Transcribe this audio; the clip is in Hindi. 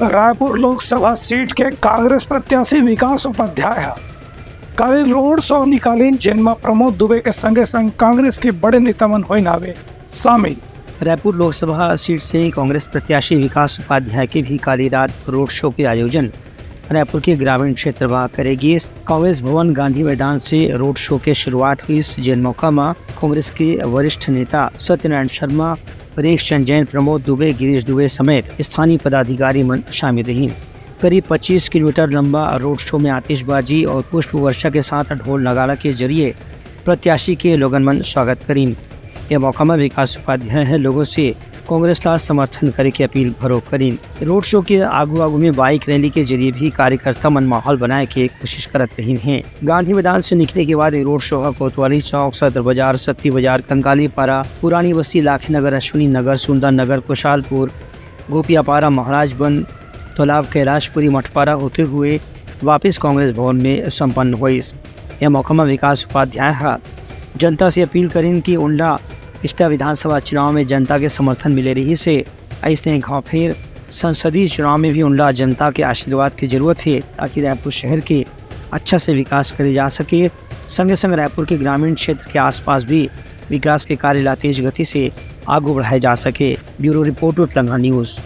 रायपुर लोकसभा सीट के कांग्रेस प्रत्याशी विकास उपाध्याय कल रोड शो निकाली, जिनमें प्रमोद दुबे के संगे संग कांग्रेस के बड़े नेता मन होइल हवे शामिल। रायपुर लोकसभा सीट से कांग्रेस प्रत्याशी विकास उपाध्याय की भी काली रात रोड शो के आयोजन रायपुर के ग्रामीण क्षेत्र में करेगी। कांग्रेस भवन गांधी मैदान से रोड शो की शुरुआत हुई, जिन मौका में कांग्रेस के वरिष्ठ नेता सत्यनारायण शर्मा, परेश चंद जैन, प्रमोद दुबे, गिरीश दुबे समेत स्थानीय पदाधिकारी मन शामिल रही। करीब 25 किलोमीटर लंबा रोड शो में आतिशबाजी और पुष्प वर्षा के साथ ढोल नगाड़ा के जरिए प्रत्याशी के लोगन मन स्वागत करीन। यह मौका में विकास उपाध्याय है लोगों से कांग्रेस का समर्थन करे की अपील भरो करीन। रोड शो के आगू में बाइक रैली के जरिए भी कार्यकर्ता मन माहौल बनाए के कोशिश करत रही हैं। गांधी मैदान से निकले के बाद रोड शो कोतवाली चौक, सदर बाजार, सत्ती बाजार, कंकाली पारा, पुरानी बस्ती, लाखी नगर, अश्विनी नगर, सुंदर नगर, कुशालपुर, गोपियापारा, महाराजगंज, तालाब, कैलाशपुरी, मठपारा होते हुए वापस कांग्रेस भवन में संपन्न हुई। यह मौका में विकास उपाध्याय जनता से अपील करें कि उनला पिछला विधानसभा चुनाव में जनता के समर्थन मिले रही से ऐसे गाँव फिर संसदीय चुनाव में भी उनला जनता के आशीर्वाद की जरूरत है, ताकि रायपुर शहर के अच्छा से विकास करे जा सके। संगे संग रायपुर के ग्रामीण क्षेत्र के आसपास भी विकास के कार्य तेज गति से आगे बढ़ाए जा सके। Bureau report, Telangana news.